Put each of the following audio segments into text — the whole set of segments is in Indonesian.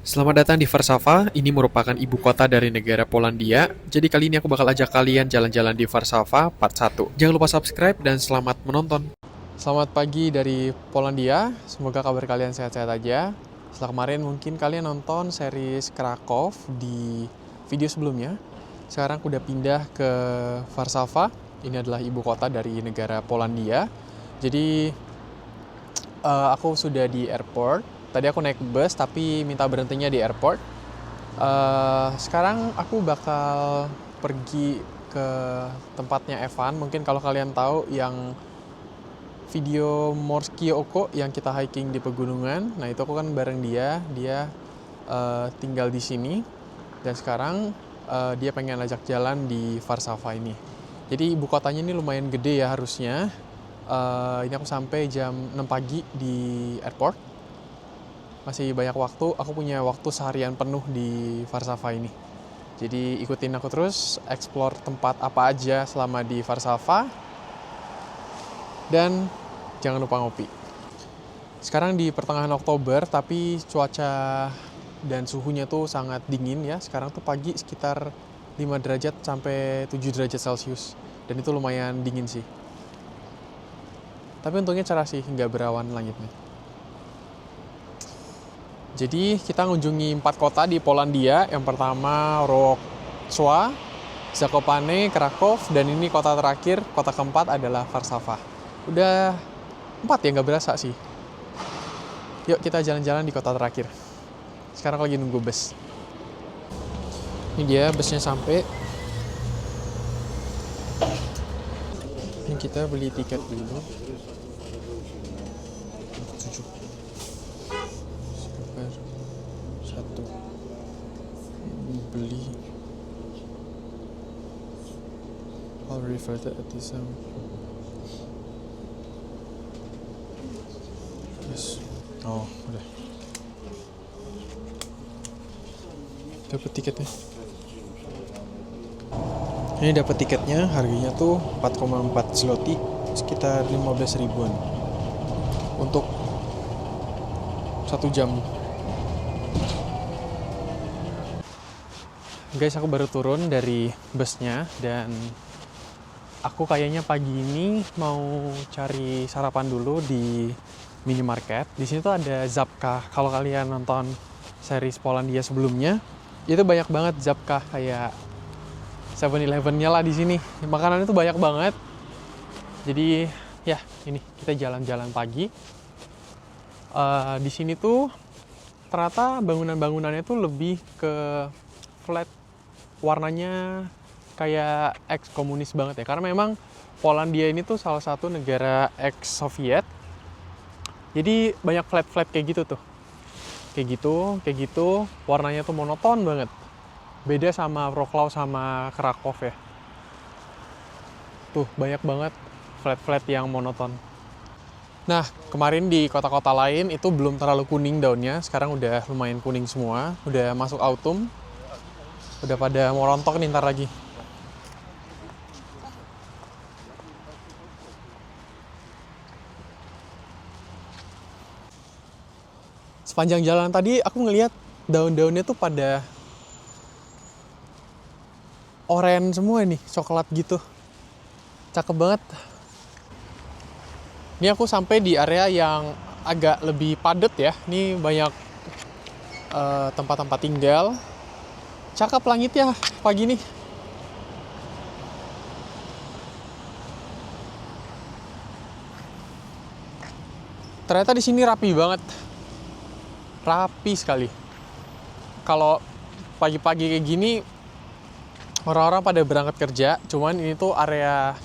Selamat datang di Warszawa, ini merupakan ibu kota dari negara Polandia. Jadi kali ini aku bakal ajak kalian jalan-jalan di Warszawa part 1. Jangan lupa subscribe dan selamat menonton. Selamat pagi dari Polandia, semoga kabar kalian sehat-sehat aja. Setelah kemarin mungkin kalian nonton series Krakow di video sebelumnya. Sekarang aku udah pindah ke Warszawa, ini adalah ibu kota dari negara Polandia. Jadi aku sudah di airport. Tadi aku naik bus tapi minta berhentinya di airport. Sekarang aku bakal pergi ke tempatnya Evan. Mungkin kalau kalian tahu yang video Morskie Oko yang kita hiking di pegunungan. Nah itu aku kan bareng dia. Dia tinggal di sini. Dan sekarang dia pengen ajak jalan di Warszawa ini. Jadi ibu kotanya ini lumayan gede ya harusnya. Ini aku sampai jam 6 pagi di airport. Masih banyak waktu, aku punya waktu seharian penuh di Warszawa ini. Jadi ikutin aku terus, explore tempat apa aja selama di Warszawa. Dan jangan lupa ngopi. Sekarang di pertengahan Oktober, tapi cuaca dan suhunya tuh sangat dingin ya. Sekarang tuh pagi sekitar 5 derajat sampai 7 derajat Celcius. Dan itu lumayan dingin sih. Tapi untungnya cerah sih, nggak berawan langitnya. Jadi kita mengunjungi 4 kota di Polandia. Yang pertama Wrocław, Zakopane, Krakow, dan ini kota terakhir, kota keempat adalah Warszawa. Udah 4 ya, nggak berasa sih. Yuk kita jalan-jalan di kota terakhir. Sekarang lagi nunggu bus. Ini dia busnya sampai. Ini kita beli tiket dulu. 7. Satu beli all reverted at this yes. Oh udah dapat tiketnya. Ini dapat tiketnya, harganya tuh 4,4 zloty, sekitar 15 ribuan untuk 1 jam. Guys, aku baru turun dari busnya dan aku kayaknya pagi ini mau cari sarapan dulu di minimarket. Di sini tuh ada Żabka. Kalau kalian nonton series Polandia sebelumnya, itu banyak banget Żabka, kayak 7-Eleven-nya lah di sini. Makanannya tuh banyak banget. Jadi ya, ini kita jalan-jalan pagi. Di sini tuh ternyata bangunan-bangunannya tuh lebih ke flat, warnanya kayak ex-komunis banget ya. Karena memang Polandia ini tuh salah satu negara ex-Soviet. Jadi banyak flat-flat kayak gitu tuh. Kayak gitu. Warnanya tuh monoton banget. Beda sama Wrocław sama Krakow ya. Tuh banyak banget flat-flat yang monoton. Nah, kemarin di kota-kota lain itu belum terlalu kuning daunnya. Sekarang udah lumayan kuning semua. Udah masuk autumn. Udah pada mau rontok nih ntar lagi. Sepanjang jalan tadi aku ngelihat daun-daunnya tuh pada oranye semua nih, coklat gitu. Cakep banget. Ini aku sampai di area yang agak lebih padat ya. Ini banyak tempat-tempat tinggal. Cakep langitnya pagi nih. Ternyata di sini rapi banget. Rapi sekali. Kalau pagi-pagi kayak gini orang-orang pada berangkat kerja, cuman ini tuh area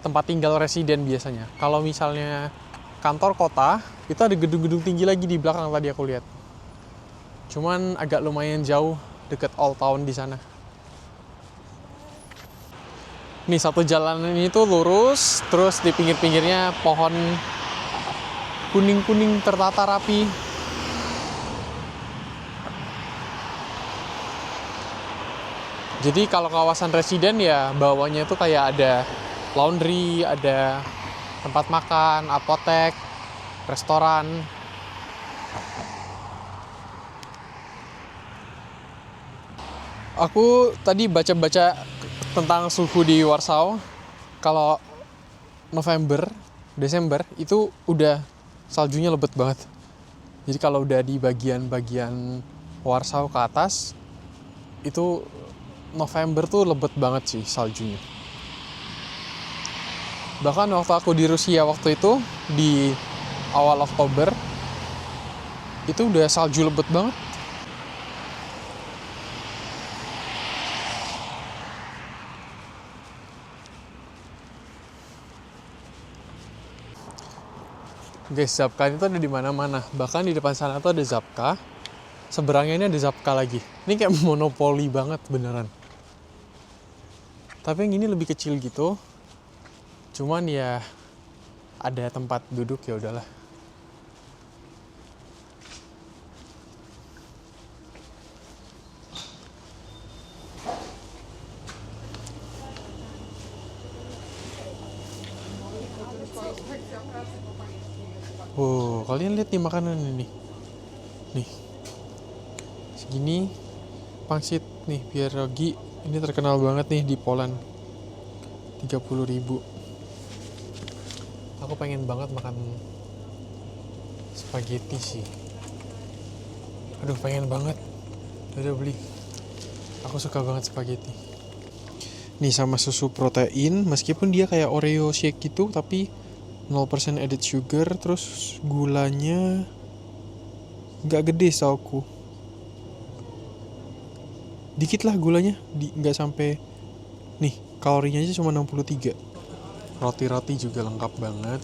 tempat tinggal residen biasanya. Kalau misalnya kantor kota, itu ada gedung-gedung tinggi lagi di belakang tadi aku lihat. Cuman agak lumayan jauh deket Old Town di sana. Nih satu jalan ini tuh lurus, terus di pinggir-pinggirnya pohon kuning-kuning tertata rapi. Jadi kalau kawasan residen ya bawahnya itu kayak ada laundry, ada tempat makan, apotek, restoran. Aku tadi baca-baca tentang suhu di Warsaw. Kalau November, Desember itu udah saljunya lebat banget. Jadi kalau udah di bagian-bagian Warsaw ke atas, itu November tuh lebat banget sih saljunya. Bahkan waktu aku di Rusia waktu itu, di awal Oktober, itu udah salju lebat banget. Guys, Zapka itu ada di mana-mana. Bahkan di depan sana tuh ada Zapka. Seberangnya ini ada Zapka lagi. Ini kayak monopoli banget beneran. Tapi yang ini lebih kecil gitu. Cuman ya ada tempat duduk, ya udahlah. Kalian lihat nih makanan ini. Nih. Segini pangsit nih, pierogi. Ini terkenal banget nih di Poland. 30.000. Aku pengen banget makan spaghetti sih. Aduh, pengen banget. Udah beli. Aku suka banget spaghetti. Nih sama susu protein, meskipun dia kayak Oreo shake gitu, tapi 0% added sugar, terus gulanya nggak gede sauku. Dikit lah gulanya, nggak sampai. Nih, kalorinya aja cuma 63. Roti-roti juga lengkap banget.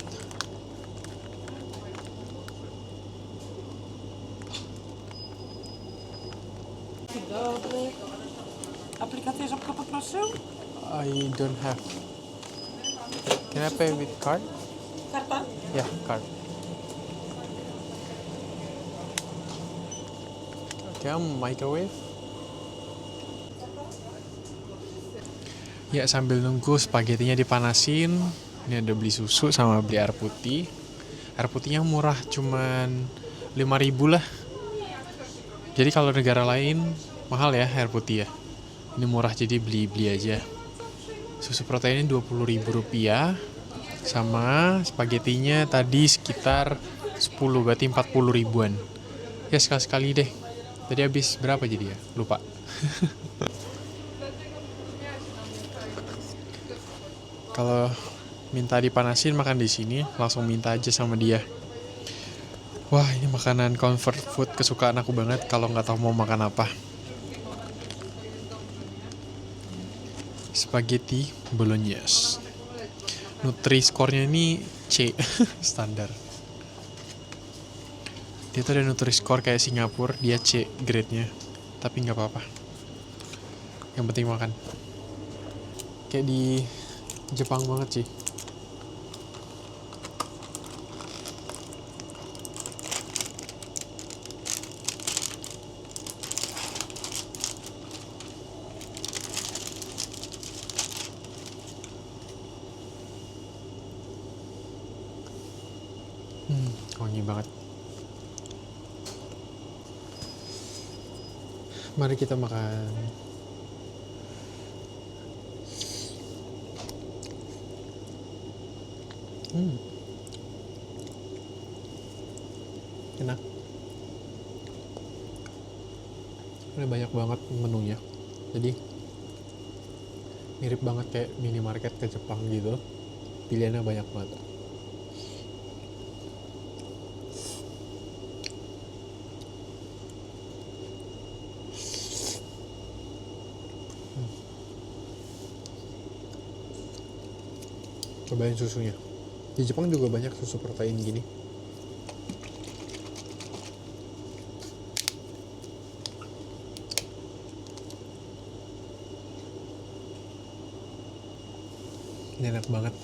Aplikasi Zapka poproszę? I don't have. Can I pay with card? Karta? Yeah, card. Okay, microwave. Ya, sambil nunggu spagettinya dipanasin, ini ada beli susu sama beli air putih. Air putihnya murah, cuman 5.000 lah. Jadi kalau negara lain mahal ya air putih ya. Ini murah, jadi beli aja. Susu proteinnya 20.000 rupiah. Sama spagettinya tadi sekitar 10, berarti 40 ribuan. Ya sekali-sekali deh. Tadi habis berapa jadi ya? Lupa. Kalau minta dipanasin makan di sini, langsung minta aja sama dia. Wah, ini makanan comfort food kesukaan aku banget kalau nggak tahu mau makan apa. Spaghetti bolognese. Nutri-score-nya ini C, standar. Dia tuh ada Nutri-score kayak Singapura, dia C grade-nya. Tapi nggak apa-apa. Yang penting makan. Kayak di Jepang banget sih. Wangi banget. Mari kita makan. Enak. Ini banyak banget menunya. Jadi mirip banget kayak minimarket ke Jepang gitu. Pilihannya banyak banget. Cobain susunya. Di Jepang juga banyak susu protein gini. Ini enak banget.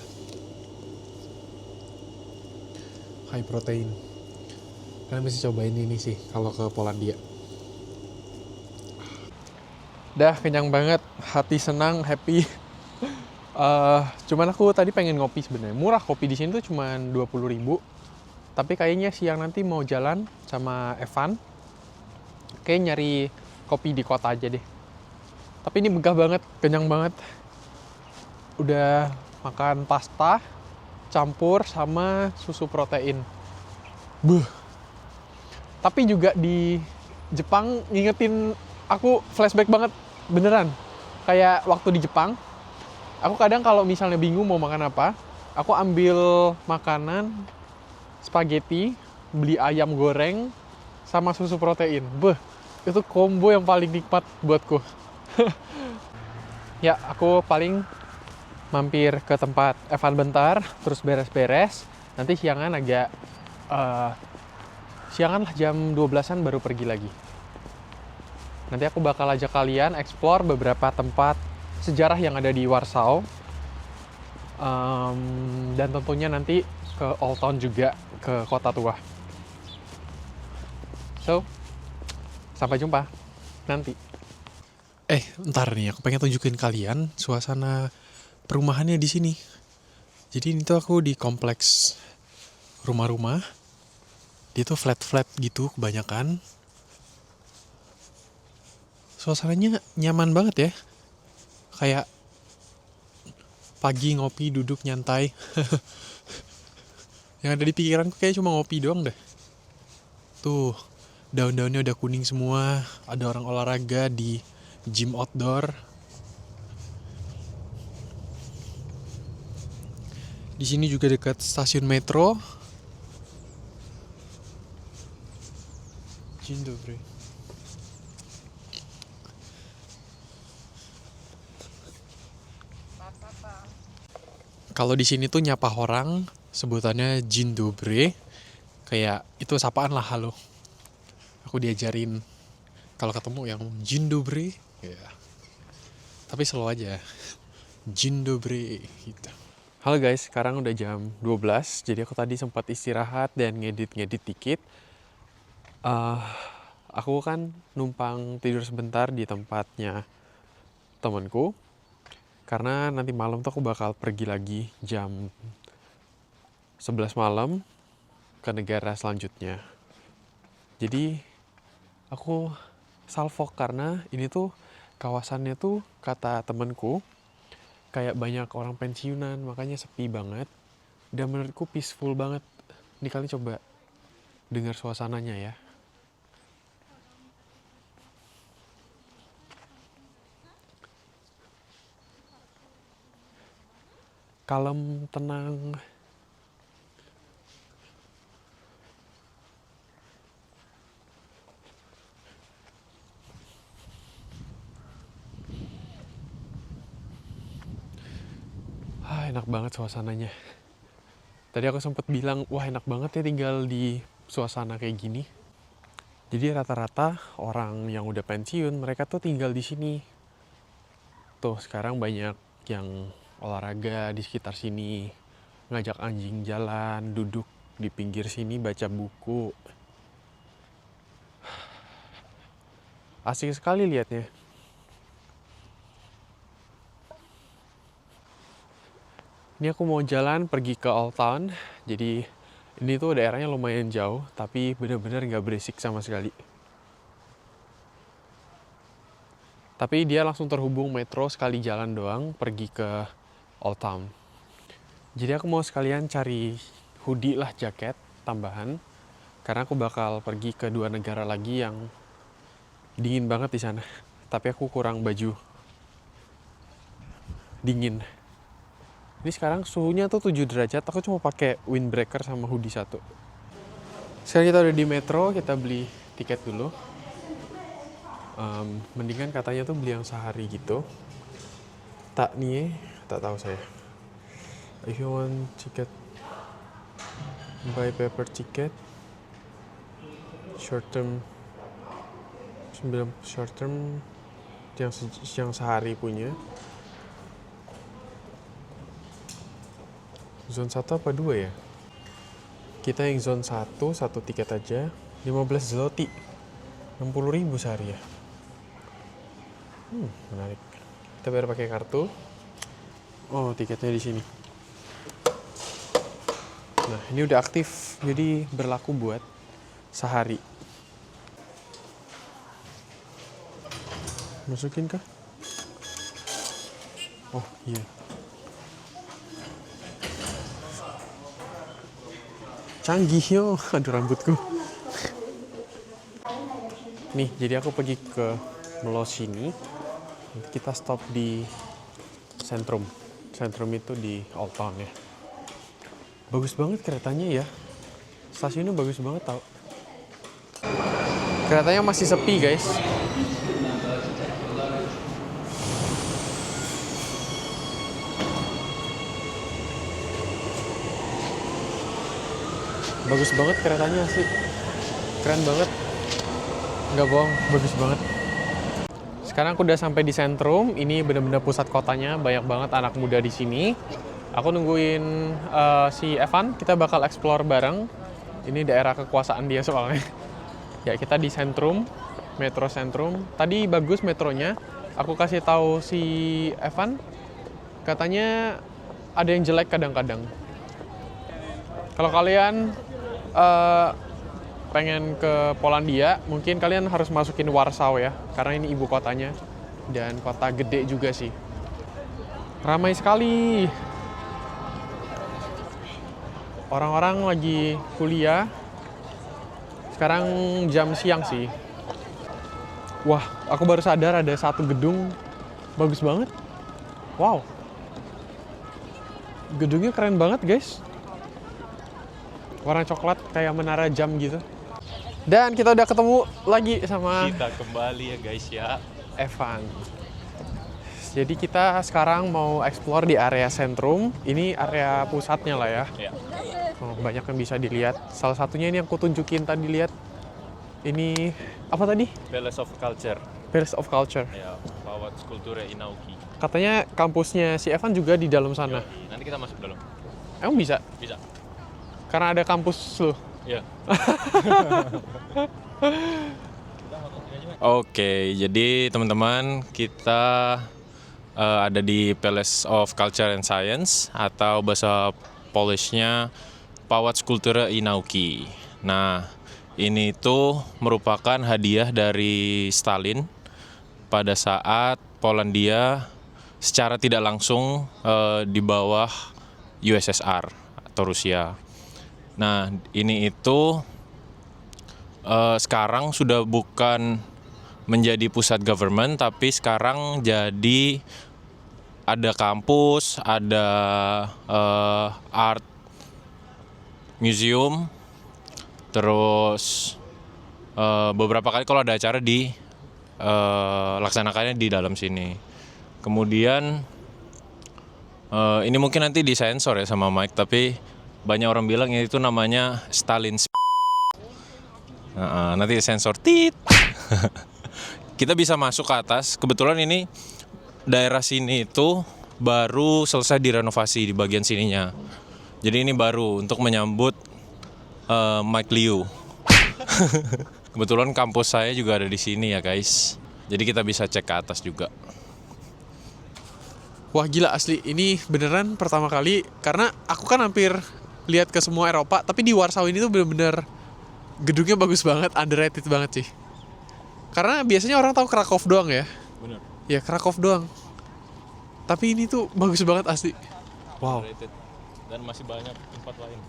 High protein. Kalian mesti cobain ini sih kalau ke Polandia. Dah kenyang banget, hati senang, happy. Cuman aku tadi pengen ngopi sebenarnya. Murah kopi di sini tuh cuman 20.000. Tapi kayaknya siang nanti mau jalan sama Evan. Kayak nyari kopi di kota aja deh. Tapi ini megah banget, kenyang banget. Udah makan pasta campur sama susu protein. Buh. Tapi juga di Jepang ngingetin aku flashback banget, beneran. Kayak waktu di Jepang, aku kadang kalau misalnya bingung mau makan apa, aku ambil makanan, spaghetti, beli ayam goreng, sama susu protein. Buh, itu combo yang paling nikmat buatku. Ya, aku paling mampir ke tempat Evan bentar, terus beres-beres. Nanti siangan agak siangan lah jam 12-an baru pergi lagi. Nanti aku bakal ajak kalian explore beberapa tempat sejarah yang ada di Warsaw. Dan tentunya nanti ke Old Town juga, ke kota tua. So, sampai jumpa nanti. Ntar nih, aku pengen tunjukin kalian suasana perumahannya di sini. Jadi ini tuh aku di kompleks rumah-rumah. Dia tuh flat-flat gitu kebanyakan. Suasananya nyaman banget ya. Kayak pagi ngopi duduk nyantai. Yang ada di pikiranku kayak cuma ngopi doang deh. Tuh, daun-daunnya udah kuning semua. Ada orang olahraga di gym outdoor. Di sini juga dekat stasiun metro. Dzień dobry. Kalau di sini tuh nyapa orang sebutannya dzień dobry. Kayak itu sapaan lah, halo. Aku diajarin kalau ketemu yang dzień dobry, ya. Tapi slow aja. Dzień dobry gitu. Halo guys, sekarang udah jam 12. Jadi aku tadi sempat istirahat dan ngedit-ngedit dikit. Aku kan numpang tidur sebentar di tempatnya temanku. Karena nanti malam tuh aku bakal pergi lagi jam 11 malam ke negara selanjutnya. Jadi aku salfok karena ini tuh kawasannya tuh kata temanku kayak banyak orang pensiunan, makanya sepi banget. Dan menurutku peaceful banget. Ini kalian coba dengar suasananya ya. Kalem, tenang. Enak banget suasananya. Tadi aku sempat bilang, wah enak banget ya tinggal di suasana kayak gini. Jadi rata-rata orang yang udah pensiun, mereka tuh tinggal di sini. Tuh sekarang banyak yang olahraga di sekitar sini, ngajak anjing jalan, duduk di pinggir sini baca buku. Asik sekali liatnya. Ini aku mau jalan pergi ke Old Town. Jadi ini tuh daerahnya lumayan jauh, tapi bener-bener gak berisik sama sekali. Tapi dia langsung terhubung metro sekali jalan doang pergi ke Old Town. Jadi aku mau sekalian cari hoodie lah, jaket tambahan. Karena aku bakal pergi ke 2 negara lagi yang dingin banget di sana. Tapi aku kurang baju dingin. Ini sekarang suhunya tuh 7 derajat, aku cuma pakai windbreaker sama hoodie 1. Sekarang kita udah di metro, kita beli tiket dulu. Mendingan katanya tuh beli yang sehari gitu. Tak nih, tak tahu saya. If you want ticket, buy paper ticket. Short term yang sehari punya. Zone 1 apa 2 ya? Kita yang zone 1, 1 tiket aja. 15 zloty. 60.000 sehari ya. Menarik. Kita bayar pakai kartu. Oh, tiketnya di sini. Nah, ini udah aktif. Jadi berlaku buat sehari. Masukin kah? Oh iya. Canggih yo, aduh rambutku. Nih, jadi aku pergi ke Mall sini. Nanti kita stop di Sentrum. Sentrum itu di Old Town ya. Bagus banget keretanya ya. Stasiunnya bagus banget tau. Keretanya masih sepi guys. Bagus banget keretanya asli. Keren banget. Nggak bohong, bagus banget. Sekarang aku udah sampai di Sentrum. Ini bener-bener pusat kotanya. Banyak banget anak muda di sini. Aku nungguin si Evan. Kita bakal explore bareng. Ini daerah kekuasaan dia soalnya. Ya, kita di Sentrum, Metro Sentrum. Tadi bagus metronya. Aku kasih tahu si Evan. Katanya ada yang jelek kadang-kadang. Kalau kalian pengen ke Polandia, mungkin kalian harus masukin Warsaw ya, karena ini ibu kotanya dan kota gede juga sih. Ramai sekali. Orang-orang lagi kuliah. Sekarang jam siang sih. Wah, aku baru sadar ada satu gedung bagus banget. Wow. Gedungnya keren banget, guys. Warna coklat kayak menara jam gitu. Dan kita udah ketemu lagi sama Kita kembali ya guys ya. Evan. Jadi kita sekarang mau explore di area Sentrum. Ini area pusatnya lah ya. Ya. Oh, banyak yang bisa dilihat. Salah satunya ini yang kutunjukin tadi, lihat. Ini apa tadi? Palace of Culture. Palace of Culture. Ya, Pałac Kultury Inauki. Katanya kampusnya si Evan juga di dalam sana. Yoi. Nanti kita masuk dalam. Emang bisa? Bisa. Karena ada kampus lo. Ya. Oke, jadi teman-teman kita ada di Palace of Culture and Science atau bahasa Polishnya Pałac Kultury Inauki. Nah, ini itu merupakan hadiah dari Stalin pada saat Polandia secara tidak langsung di bawah USSR atau Rusia. Nah, ini itu sekarang sudah bukan menjadi pusat government, tapi sekarang jadi ada kampus, ada art museum, terus beberapa kali kalau ada acara di laksanakannya di dalam sini. Kemudian ini mungkin nanti disensor ya sama Mike, tapi banyak orang bilang itu namanya Stalin. Nanti sensor tit. Kita bisa masuk ke atas. Kebetulan ini daerah sini itu baru selesai direnovasi di bagian sininya. Jadi ini baru untuk menyambut Mike Liu. Kebetulan kampus saya juga ada di sini ya guys. Jadi kita bisa cek ke atas juga. Wah gila asli, ini beneran pertama kali. Karena aku kan hampir lihat ke semua Eropa, tapi di Warsaw ini tuh bener-bener gedungnya bagus banget, underrated banget sih. Karena biasanya orang tahu Krakow doang ya. Bener. Ya Krakow doang. Tapi ini tuh bagus banget asli. Wow. Dan masih banyak tempat lain.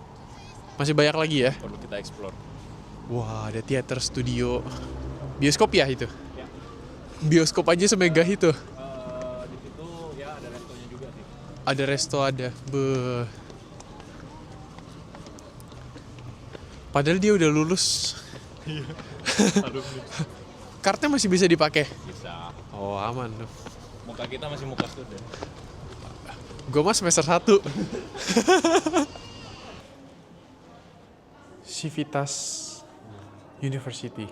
Masih banyak lagi ya. Perlu kita explore. Wah, ada theater studio. Bioskop ya itu? Ya. Bioskop aja semegah itu. Di situ ya ada restonya juga sih. Ada resto, ada. Beuh. Padahal dia udah lulus. Kartunya masih bisa dipakai? Bisa. Oh, aman tuh. Muka kita masih muka student. Gue mah semester 1. Civitas University.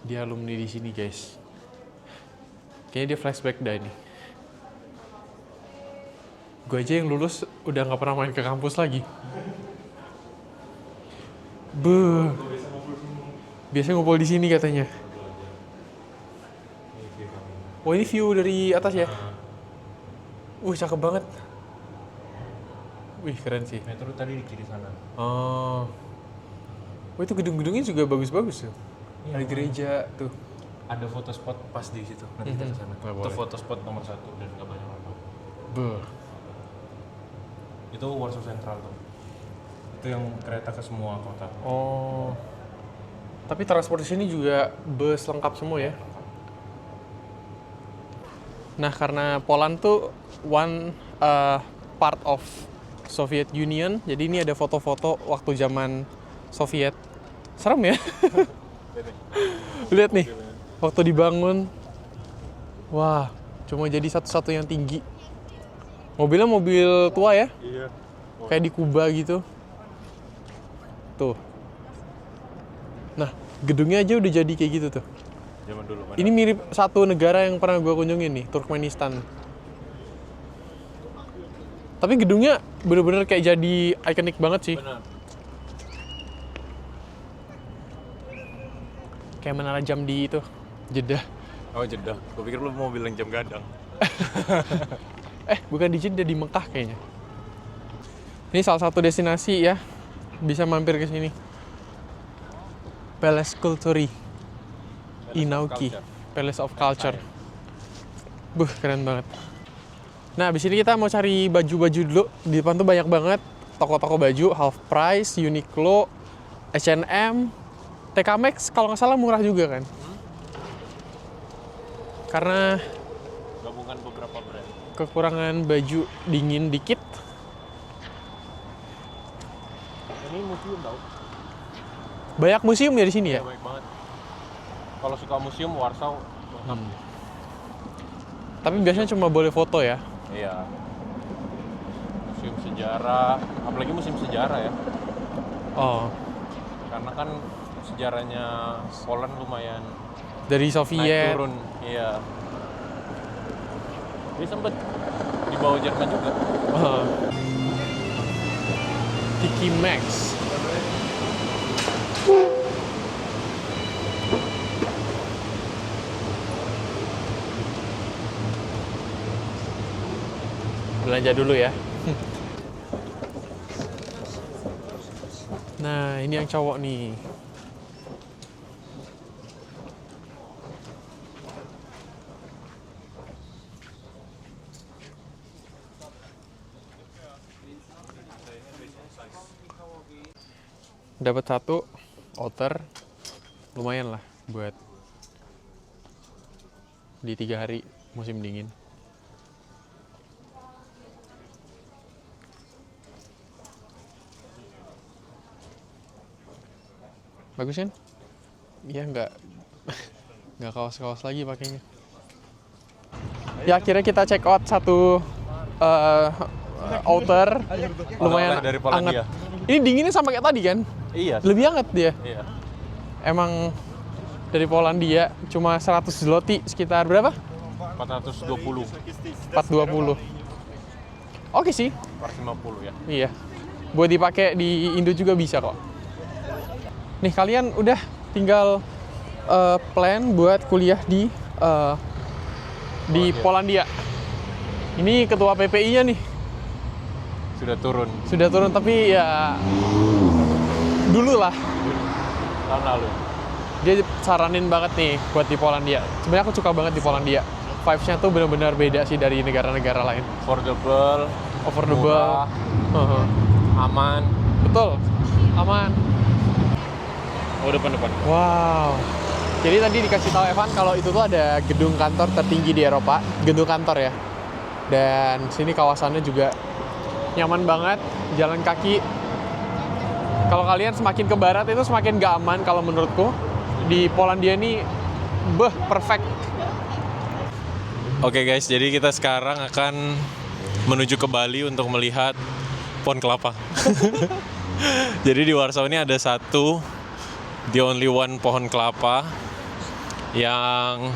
Dia alumni di sini, guys. Kayaknya dia flashback dah ini. Gue aja yang lulus udah gak pernah main ke kampus lagi. Beuh. Biasanya ngumpul di sini katanya. Oh, ini view dari atas ya? Wih, cakep banget. Wih, keren sih. Metro tadi di kiri sana. Oh. Wah, itu gedung-gedungnya juga bagus-bagus tuh. Iya. Ada gereja tuh. Ada foto spot pas di situ. Nanti kita ke sana. Nggak Itu boleh. foto spot nomor 1 dan nggak banyak orang. Itu Warsaw Central tuh. Itu yang kereta ke semua kota. Oh. Tapi transportasi ini juga bus lengkap semua ya. Nah, karena Poland tuh part of Soviet Union, jadi ini ada foto-foto waktu zaman Soviet. Serem ya? Lihat nih, waktu dibangun. Wah, cuma jadi satu-satu yang tinggi. Mobilnya mobil tua ya? Iya. Kayak di Kuba gitu. Tuh. Nah, gedungnya aja udah jadi kayak gitu tuh. Zaman dulu mana? Ini mirip satu negara yang pernah gue kunjungin nih, Turkmenistan. Tapi gedungnya bener-bener kayak jadi ikonik banget sih. Benar. Kayak menara jam di itu, Jeddah. Oh Jeddah. Gue pikir lu mau bilang jam gadang. Bukan di Jeddah, di Mekah kayaknya. Ini salah satu destinasi ya, bisa mampir ke sini. Palace Kulturi, Inauki, Palace of Culture. Keren banget. Nah, abis ini kita mau cari baju-baju dulu. Di depan tuh banyak banget toko-toko baju, half price, Uniqlo, H&M, TK Maxx kalau nggak salah murah juga kan. Karena Gabungan beberapa brand. kekurangan baju dingin dikit. Ini museum tau? Banyak museum ya di sini ya? Baik banget. Kalau suka museum Warsaw lengkap. Tapi biasanya cuma boleh foto ya. Iya. Museum sejarah, apalagi museum sejarah ya. Oh, Karena kan sejarahnya Poland lumayan dari naik Soviet. turun. Iya. Dia sempet dibawa Jerman juga. Tiki Maxx. Belanja dulu ya. Nah, ini yang cowok nih. Dapat satu outer, lumayan lah buat di 3 hari musim dingin. Bagus kan? Iya, nggak kaos-kaos lagi pakainya. Ya akhirnya kita check out satu outer, lumayan Oleh-oleh dari Polandia. hangat. Ini dinginnya sama kayak tadi kan? Iya. Lebih hangat dia. Iya. Emang dari Polandia cuma 100 zloty, sekitar berapa? 420 420. Oke sih. 450 ya. Iya. Buat dipakai di Indo juga bisa kok. Nih kalian udah tinggal plan buat kuliah di Polandia. Ini ketua PPI-nya nih. Sudah turun Tapi ya dulu lah. tahun lalu. Dia saranin banget nih buat di Polandia. Sebenarnya aku suka banget di Polandia. Vibes-nya tuh benar-benar beda sih dari negara-negara lain. Affordable, Affordable. murah, aman. Betul. Aman. Oh depan. Wow. Jadi tadi dikasih tahu Evan kalau itu tuh ada gedung kantor tertinggi di Eropa, gedung kantor ya. Dan sini kawasannya juga nyaman banget, jalan kaki. Kalau kalian semakin ke barat itu semakin gak aman kalau menurutku. Di Polandia ini perfect. Oke guys, jadi kita sekarang akan menuju ke Bali untuk melihat pohon kelapa. Jadi di Warsaw ini ada satu, the only one pohon kelapa yang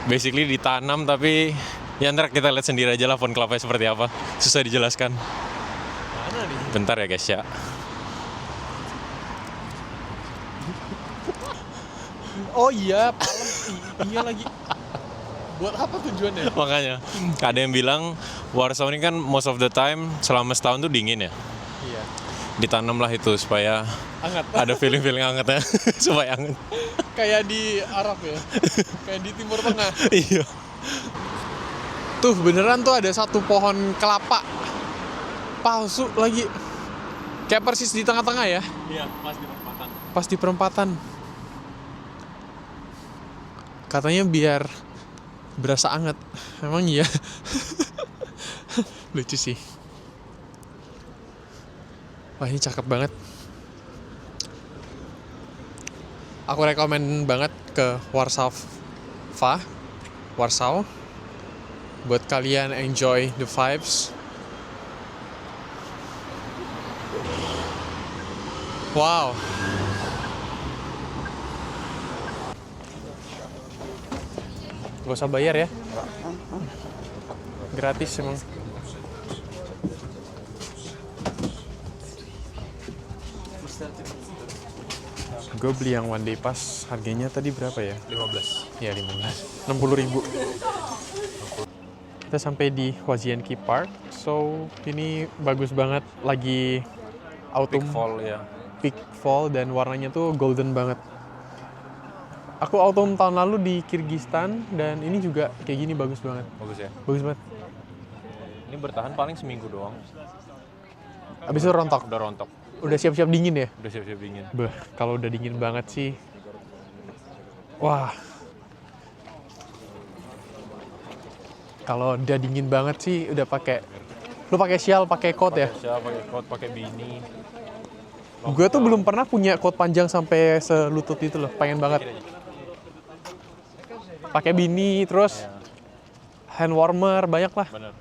basically ditanam, tapi ya ntar kita lihat sendiri aja lah pohon kelapanya seperti apa. Susah dijelaskan. Mana nih? Bentar ya guys ya. Oh iya, palem. Iya lagi. Buat apa tujuannya? Makanya ada yang bilang Warsaw ini kan most of the time selama setahun tuh dingin ya. Iya. Ditanamlah itu supaya Hangat. ada feeling hangatnya. Supaya hangat. Kayak di Arab ya. Kayak di Timur Tengah. Iya. Tuh beneran tuh ada satu pohon kelapa palsu lagi. Kayak persis di tengah-tengah ya. Iya, pas di perempatan. Pas di perempatan. Katanya biar berasa anget. Emang iya. Lucu sih. Wah, ini cakep banget. Aku rekomen banget ke Warsaw buat kalian enjoy the vibes. Wow. Gak usah bayar ya. Gratis emang. Gue beli yang one day pass, harganya tadi berapa ya? 15. Ya 15. 60.000. Kita sampai di Wazienki Park. So, ini bagus banget, lagi autumn, Big fall ya. peak fall, dan warnanya tuh golden banget. Aku autumn tahun lalu di Kyrgyzstan dan ini juga kayak gini, bagus banget. Bagus ya. Bagus banget. Ini bertahan paling seminggu doang. Abis itu rontok. Udah rontok. Udah siap-siap dingin ya? Udah siap-siap dingin. Beh, kalau udah dingin banget sih. Wah. Kalau udah dingin banget sih udah pakai, lu pakai shawl, pakai coat ya? Pakai shawl, pakai coat, pakai beanie. Gue tuh belum pernah punya coat panjang sampai selutut itu loh, pengen banget. Pakai beanie, terus hand warmer, banyak lah. Bener.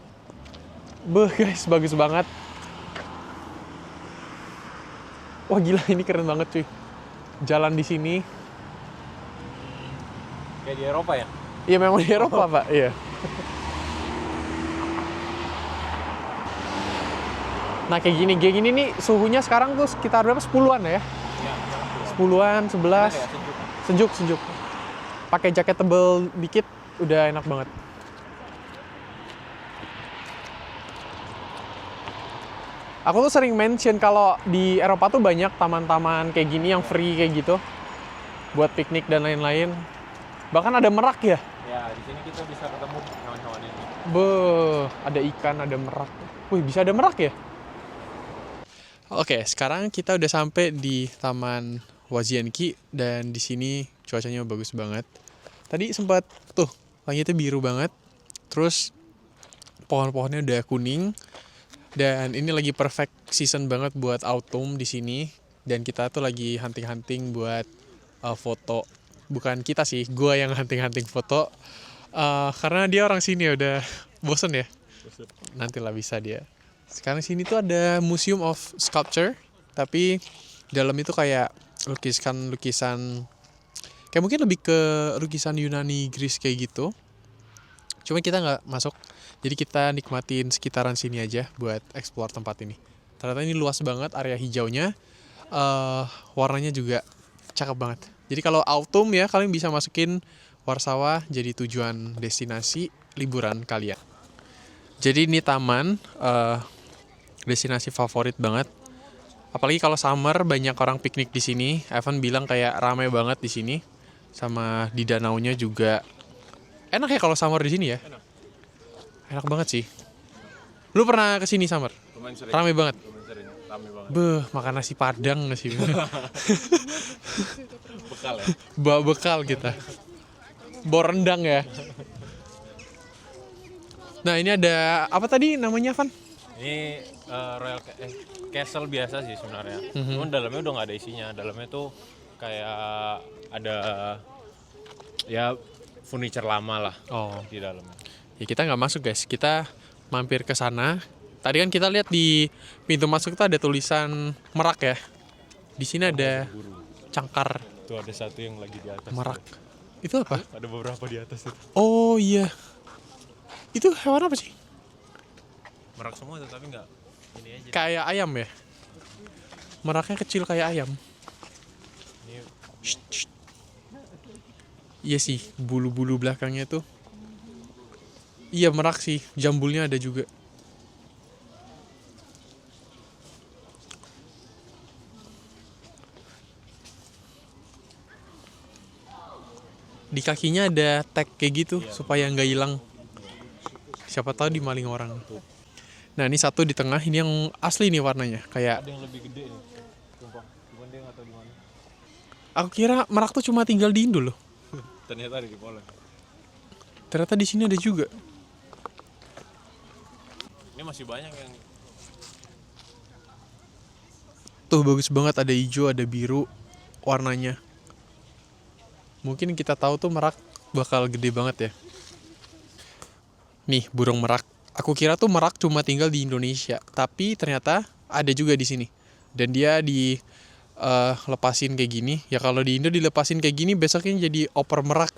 Beh guys, bagus banget. Wah gila, ini keren banget cuy. Jalan di sini. Kayak di Eropa ya? Iya memang di Eropa pak, iya. Nah kayak gini nih suhunya sekarang tuh sekitar berapa? 10-an ya? Iya. 10-an, 11. Ya, sejuk. Sejuk. Pakai jaket tebel dikit udah enak banget. Aku tuh sering mention kalau di Eropa tuh banyak taman-taman kayak gini yang free kayak gitu. Buat piknik dan lain-lain. Bahkan ada merak ya? Ya, di sini kita bisa ketemu hewan-hewan ini. Beuh, ada ikan, ada merak. Wih, bisa ada merak ya? Oke, sekarang kita udah sampai di Taman Wazienki dan di sini cuacanya bagus banget. Tadi sempat tuh langitnya biru banget. Terus pohon-pohonnya udah kuning dan ini lagi perfect season banget buat autumn di sini. Dan kita tuh lagi hunting-hunting buat foto. Bukan kita sih, gua yang hunting-hunting foto. Karena dia orang sini udah bosen ya. Nantilah bisa dia. Sekarang sini tuh ada Museum of Sculpture, tapi dalam itu kayak lukisan kayak mungkin lebih ke lukisan Yunani, Greece kayak gitu. Cuma kita nggak masuk, jadi kita nikmatin sekitaran sini aja buat explore tempat ini. Ternyata ini luas banget area hijaunya, warnanya juga cakep banget. Jadi kalau autumn ya kalian bisa masukin Warsawa jadi tujuan destinasi liburan kalian. Jadi ini taman destinasi favorit banget. Apalagi kalau summer banyak orang piknik di sini. Evan bilang kayak ramai banget di sini. Sama di danaunya juga. Enak ya kalau summer di sini ya? Enak banget sih. Lu pernah kesini summer? Lumayan sering. Ramai banget. Ramai banget. Beuh, makan nasi padang nggak sih? Bekal ya. Bawa bekal kita. Bawa rendang ya. Nah ini ada apa tadi namanya Van? Ini Royal Castle biasa sih sebenarnya. Cuman dalamnya udah nggak ada isinya. Dalamnya tuh kayak ada ya furniture lama lah Oh, di dalamnya. ya kita nggak masuk guys. Kita mampir ke sana. Tadi kan kita lihat di pintu masuk tuh ada tulisan merak ya. Di sini ada cangkar Tuh ada satu yang lagi di atas. merak. Itu apa? Ada beberapa di atas itu. Oh iya. Itu hewan apa sih? Merak semua tapi nggak ini aja. Kayak ayam ya? Meraknya kecil kayak ayam. Ini Iya sih, bulu-bulu belakangnya tuh. Iya merak sih, jambulnya ada juga. Di kakinya ada tag kayak gitu supaya nggak hilang. siapa tahu dimaling orang. Nah ini satu di tengah, ini yang asli nih warnanya, kayak Ada yang lebih gede nih. Sumpah, cuman dia nggak tahu di mana. aku kira merak tuh cuma tinggal di Indo loh. Ternyata ada di Poland. Ternyata di sini ada juga. Ini masih banyak yang Tuh bagus banget, ada hijau, ada biru warnanya. Mungkin kita tahu tuh merak bakal gede banget ya. Nih burung merak. Aku kira tuh merak cuma tinggal di Indonesia, tapi ternyata ada juga di sini. Dan dia lepasin kayak gini. Ya kalau di Indo dilepasin kayak gini, besoknya jadi oper merak.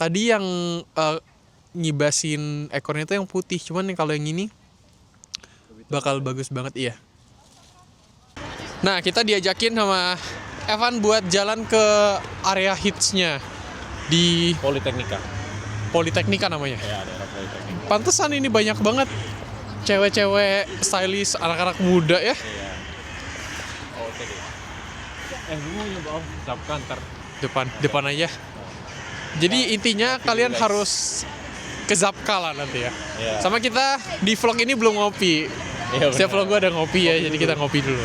Tadi yang ngibasin ekornya tuh yang putih, cuman yang kalau yang ini bakal bagus banget, iya. Nah kita diajakin sama Evan buat jalan ke area hitsnya di Politeknika namanya. ya, daerah Politeknika. Pantesan ini banyak banget cewek-cewek stylish, anak-anak muda ya. Iya. Oh, tadi. Lu mau nyoba Zap Kantor. Depan aja. Jadi intinya kalian harus ke Zapka lah nanti ya. Iya. Sama kita di vlog ini belum ngopi. Iya, Setiap benar. vlog gue ada ngopi ya, jadi kita ngopi dulu.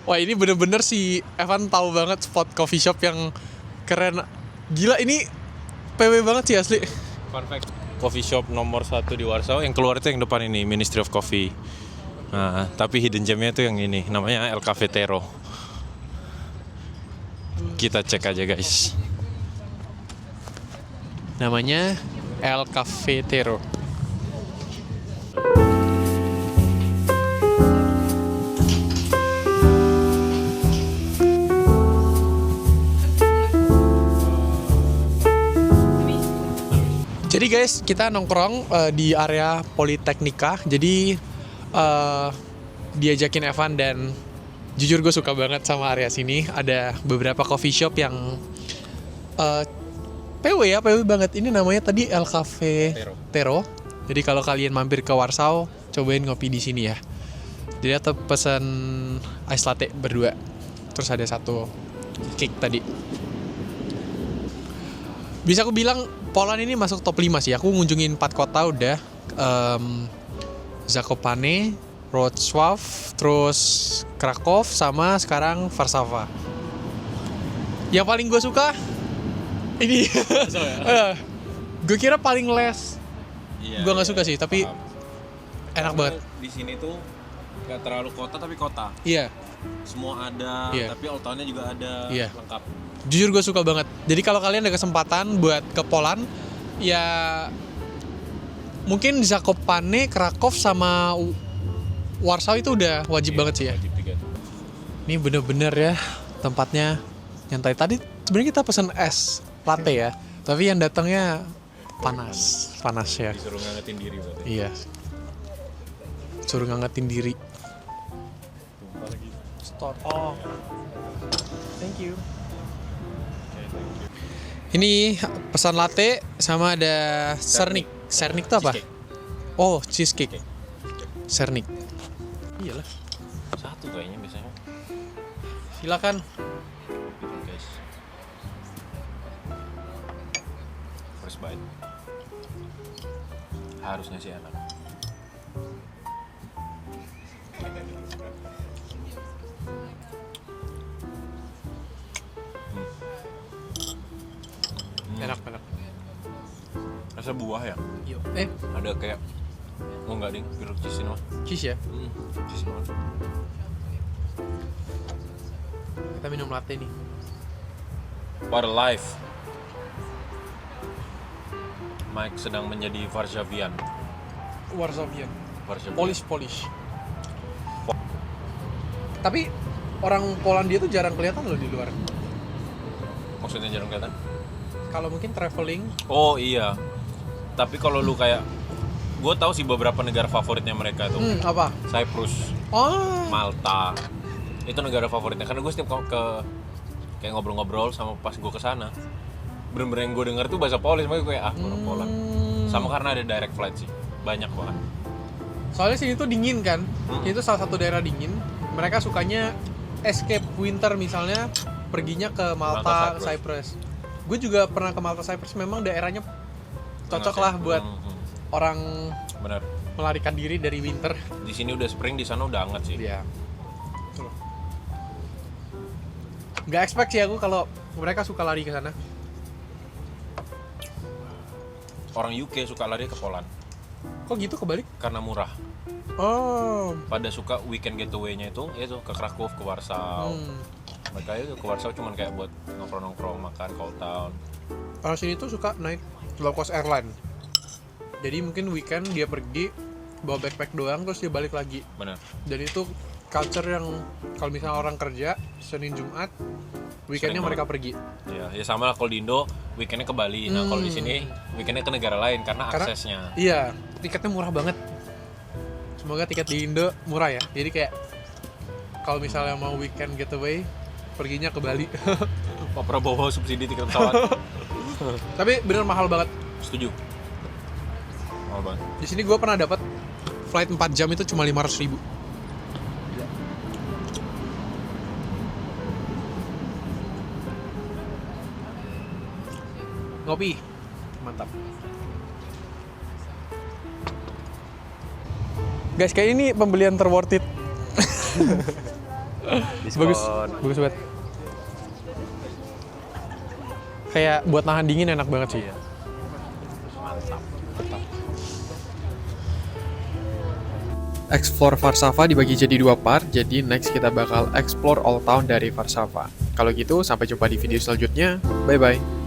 Wah ini bener-bener si Evan tahu banget spot coffee shop yang keren. Gila ini PW banget sih asli. Fun fact, coffee shop nomor 1 di Warsaw yang keluar itu yang depan ini, Ministry of Coffee. Nah, tapi hidden gemnya itu yang ini, namanya El Cafetero. Kita cek aja guys. Namanya El Cafetero. Jadi guys, kita nongkrong di area Politeknika. Jadi diajakin Evan dan jujur gue suka banget sama area sini. Ada beberapa coffee shop yang PW banget. Ini namanya tadi El Cafetero. Jadi kalau kalian mampir ke Warsaw, cobain ngopi di sini ya. Jadi atau pesan ice latte berdua. Terus ada satu cake tadi. Bisa aku bilang Poland ini masuk top 5 sih. Aku ngunjungin 4 kota udah. Zakopane, Wrocław, terus Krakow, sama sekarang Warszawa. Yang paling gue suka ini. Gue kira paling less. Iya, Gue nggak suka sih, tapi paham. enak banget. Di sini tuh nggak terlalu kota tapi kota. Iya, Semua ada, Iya. tapi old town-nya juga ada, Iya. lengkap. jujur gue suka banget. Jadi kalau kalian ada kesempatan buat ke Poland, ya mungkin Zakopane, Krakow, sama Warsaw itu udah wajib banget sih ya. Wajib juga tuh. Ini bener-bener ya tempatnya nyantai. Tadi sebenarnya kita pesen es latte ya, tapi yang datangnya panas ya. Disuruh ngangetin diri berarti. Iya, suruh ngangetin diri. Tumpah lagi. Store. Oh, thank you. Okay, thank you. Ini pesan latte sama ada sernik. Sernik itu apa? Cheesecake. Oh, cheesecake. Sernik. Iyalah. Satu kayaknya biasanya. Silakan. Gitu guys. First bite. Harus ngasih anak. Enak. Rasa buah ya? Yuk. Ada kayak oh enggak ding, jeruk cheese mah. Cheese ya. Cheese banget. Kita minum latte nih. What a life. Mike sedang menjadi Warszawian. Warsawian. Warszawian. Polish. Tapi orang Polandia tuh jarang kelihatan loh di luar. Maksudnya jarang kelihatan? Kalau mungkin traveling. Oh iya. Tapi kalau lu kayak gue tahu sih beberapa negara favoritnya mereka tuh. Apa? Cyprus, Oh. Malta. Itu negara favoritnya karena gue setiap ke kayak ngobrol-ngobrol sama pas gue kesana bener-bener yang gue denger tuh bahasa Polis, makanya gue orang Poland. Sama karena ada direct flight sih, banyak banget. Soalnya sini tuh dingin kan. Itu salah satu daerah dingin. Mereka sukanya escape winter, misalnya perginya ke Malta, Malta, Cyprus. Gue juga pernah ke Malta Cyprus, memang daerahnya cocok Panas lah ya? buat orang Bener. melarikan diri dari winter. Di sini udah spring, di sana udah hangat sih. Iya. Nggak expect sih aku kalau mereka suka lari ke sana. Orang UK suka lari ke Poland Kok gitu kebalik? karena murah. Oh. Pada suka weekend getaway-nya itu ke Krakow, ke Warsaw. Mereka itu ke Warsaw cuman kayak buat nongkrong-nongkrong, makan, Cold Town. Orang sini tuh suka naik low cost airline. Jadi mungkin weekend dia pergi bawa backpack doang terus dia balik lagi. Bener. Dan itu culture yang kalau misalnya orang kerja Senin Jumat weekendnya Sering mereka pergi. Ya sama lah kalau di Indo weekendnya ke Bali. Nah kalau di sini weekendnya ke negara lain karena aksesnya. Iya, tiketnya murah banget. Semoga tiket di Indo murah ya. Jadi kayak kalau misalnya mau weekend getaway perginya ke Bali. Pak Prabowo subsidi tiket pesawat. Tapi bener mahal banget. Setuju. Mahal banget. Di sini gue pernah dapat flight 4 jam itu cuma 500.000. Ngopi. Mantap. Guys, kayak ini pembelian terworth it. Bagus, bagus banget. Kayak buat nahan dingin enak banget sih. Mantap. Explore Varsava dibagi jadi 2 part, jadi next kita bakal explore Old Town dari Varsava. Kalau gitu, sampai jumpa di video selanjutnya. Bye-bye.